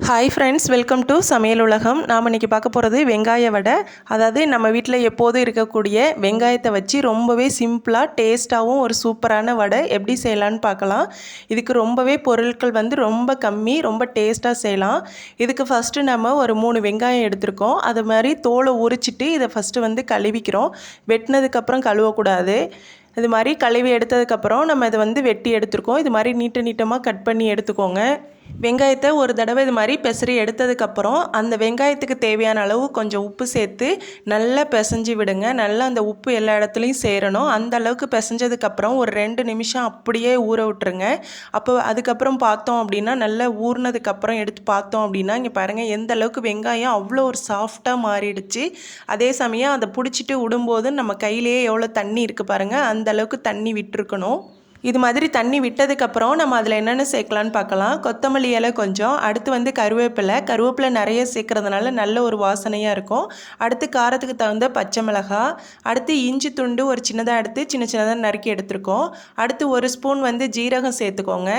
Hi friends, welcome to சமையல் உலகம். நாம் இன்றைக்கி பார்க்க போகிறது வெங்காய வடை. அதாவது நம்ம வீட்டில் எப்போதும் இருக்கக்கூடிய வெங்காயத்தை வச்சு ரொம்பவே சிம்பிளாக டேஸ்ட்டாகவும் ஒரு சூப்பரான வடை எப்படி செய்யலான்னு பார்க்கலாம். இதுக்கு ரொம்பவே பொருட்கள் ரொம்ப கம்மி, ரொம்ப டேஸ்ட்டாக செய்யலாம். இதுக்கு ஃபஸ்ட்டு நம்ம ஒரு 3 வெங்காயம் எடுத்துருக்கோம். அது மாதிரி தோலை உரிச்சிட்டு இதை ஃபஸ்ட்டு கழுவிக்கிறோம். வெட்டினதுக்கப்புறம் கழுவக்கூடாது. இது மாதிரி கழுவி எடுத்ததுக்கப்புறம் நம்ம இதை வெட்டி எடுத்துருக்கோம். இது மாதிரி நீட்டமாக கட் பண்ணி எடுத்துக்கோங்க. வெங்காயத்தை ஒரு தடவை இது மாதிரி பெசரி எடுத்ததுக்கப்புறம் அந்த வெங்காயத்துக்கு தேவையான அளவு கொஞ்சம் உப்பு சேர்த்து நல்லா பிசைஞ்சு விடுங்க. நல்லா அந்த உப்பு எல்லா இடத்துலையும் சேரணும். அந்த அளவுக்கு பிசைஞ்சதுக்கப்புறம் ஒரு 2 நிமிஷம் அப்படியே ஊற விட்டுருங்க. அப்போ அதுக்கப்புறம் பார்த்தோம் அப்படின்னா நல்லா ஊறினதுக்கப்புறம் எடுத்து பார்த்தோம் அப்படின்னா இங்கே பாருங்கள் எந்த அளவுக்கு வெங்காயம் அவ்வளோ ஒரு சாஃப்டாக மாறிடுச்சு. அதே சமயம் அதை பிடிச்சிட்டு விடும்போது நம்ம கையிலேயே எவ்வளோ தண்ணி இருக்குது பாருங்கள், அந்த அளவுக்கு தண்ணி விட்டுருக்கணும். இது மாதிரி தண்ணி விட்டதுக்கப்புறம் நம்ம அதில் என்னென்ன சேர்க்கலான்னு பார்க்கலாம். கொத்தமல்லி இலை கொஞ்சம், அடுத்து கருவேப்பிலை நிறைய சேர்க்குறதுனால நல்ல ஒரு வாசனையாக இருக்கும். அடுத்து காரத்துக்கு தகுந்த பச்சை மிளகாய், அடுத்து இஞ்சி துண்டு ஒரு சின்னதாக எடுத்து சின்னதாக நறுக்கி எடுத்துருக்கோம். அடுத்து 1 ஸ்பூன் ஜீரகம் சேர்த்துக்கோங்க.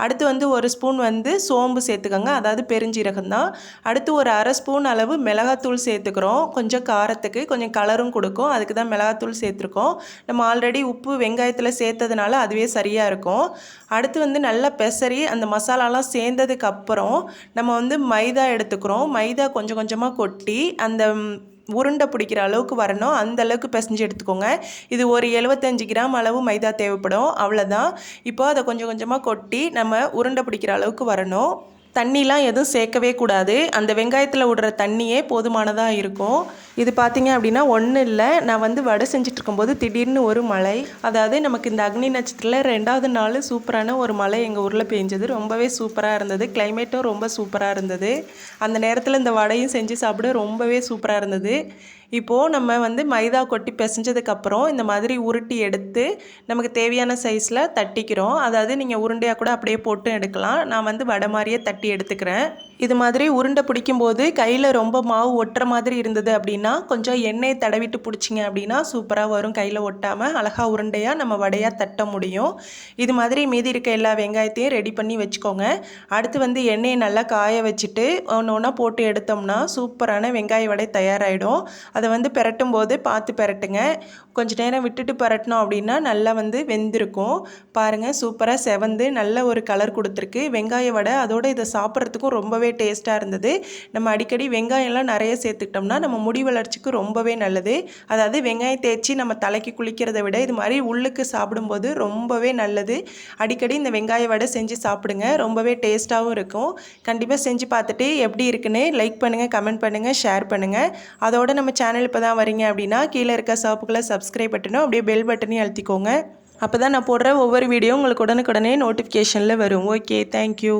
அடுத்து 1 ஸ்பூன் சோம்பு சேர்த்துக்கோங்க, அதாவது பெருஞ்சீரகம் தான். அடுத்து ஒரு 1/2 ஸ்பூன் அளவு மிளகாத்தூள் சேர்த்துக்கிறோம். கொஞ்சம் காரத்துக்கு கொஞ்சம் கலரும் கொடுக்கும், அதுக்கு தான் மிளகாத்தூள் சேர்த்துருக்கோம். நம்ம ஆல்ரெடி உப்பு வெங்காயத்தில் சேர்த்ததுனால அதுவே சரியாக இருக்கும். அடுத்து நல்லா பெசரி அந்த மசாலாலாம் சேர்ந்ததுக்கப்புறம் நம்ம மைதா எடுத்துக்கிறோம். மைதா கொஞ்சம் கொஞ்சமாக கொட்டி அந்த உருண்டை பிடிக்கிற அளவுக்கு வரணும். அந்த அளவுக்கு பிசைஞ்சு எடுத்துக்கோங்க. இது ஒரு 75 கிராம் அளவு மைதா தேவைப்படும், அவ்வளோதான். இப்போ அதை கொஞ்சம் கொஞ்சமாக கொட்டி நம்ம உருண்டை பிடிக்கிற அளவுக்கு வரணும். தண்ணிலாம் எதுவும் சேர்க்கவே கூடாது. அந்த வெங்காயத்தில் விடுற தண்ணியே போதுமானதாக இருக்கும். இது பார்த்திங்க அப்படின்னா ஒன்றும் இல்லை, நான் வடை செஞ்சிட்ருக்கும்போது திடீர்னு ஒரு மழை, அதாவது நமக்கு இந்த அக்னி நட்சத்திரத்தில் 2வது நாள் சூப்பரான ஒரு மழை எங்கள் ஊரில் பெஞ்சது. ரொம்பவே சூப்பராக இருந்தது. கிளைமேட்டும் ரொம்ப சூப்பராக இருந்தது. அந்த நேரத்தில் இந்த வடையும் செஞ்சு சாப்பிட ரொம்பவே சூப்பராக இருந்தது. இப்போது நம்ம மைதா கொட்டி பிசைஞ்சதுக்கப்புறம் இந்த மாதிரி உருட்டி எடுத்து நமக்கு தேவையான சைஸில் தட்டிக்கிறோம். அதாவது நீங்கள் உருண்டையாக கூட அப்படியே போட்டு எடுக்கலாம். நான் வடை மாதிரியே தட்டி எடுத்துக்கிறேன். இது மாதிரி உருண்டை பிடிக்கும்போது கையில் ரொம்ப மாவு ஒட்டுற மாதிரி இருந்தது அப்படின்னா கொஞ்சம் எண்ணெய் தடவிட்டு பிடிச்சிங்க அப்படின்னா சூப்பராக வரும். கையில் ஒட்டாமல் அழகாக உருண்டையாக நம்ம வடையாக தட்ட முடியும். இது மாதிரி மீதி இருக்க எல்லா வெங்காயத்தையும் ரெடி பண்ணி வச்சுக்கோங்க. அடுத்து எண்ணெயை நல்லா காய வச்சுட்டு ஒன்று ஒன்றா போட்டு எடுத்தோம்னா சூப்பரான வெங்காய வடை தயாராகிடும். அதை பெரட்டும் போது பார்த்து பெரட்டுங்க. கொஞ்சம் நேரம் விட்டுட்டு பெரட்டினோம் அப்படின்னா நல்லா வெந்திருக்கும். பாருங்கள், சூப்பராக செவந்து நல்ல ஒரு கலர் கொடுத்துருக்கு வெங்காய வடை. அதோடு இதை சாப்பிட்றதுக்கும் ரொம்பவே டேஸ்ட்டாக இருந்தது. நம்ம அடிக்கடி வெங்காயம்லாம் நிறைய சேர்த்துக்கிட்டோம்னா நம்ம முடி வளர்ச்சிக்கு ரொம்பவே நல்லது. அதாவது வெங்காயம் தேய்ச்சி நம்ம தலைக்கு குளிக்கிறத விட இது மாதிரி உள்ளுக்கு சாப்பிடும்போது ரொம்பவே நல்லது. அடிக்கடி இந்த வெங்காய வடை செஞ்சு சாப்பிடுங்க, ரொம்பவே டேஸ்ட்டாகவும் இருக்கும். கண்டிப்பாக செஞ்சு பார்த்துட்டு எப்படி இருக்குன்னு லைக் பண்ணுங்கள், கமெண்ட் பண்ணுங்கள், ஷேர் பண்ணுங்கள். அதோட நம்ம சேனல் இப்போ தான் வரீங்க அப்படின்னா கீழே இருக்க சிவப்பு கலர் சப்ஸ்கிரைப் பட்டனும் அப்படியே பெல் பட்டனையும் அழுத்திக்கோங்க. அப்போ தான் நான் போடுற ஒவ்வொரு வீடியோ உங்களுக்கு உடனுக்குடனே நோட்டிஃபிகேஷனில் வரும். Okay, thank you.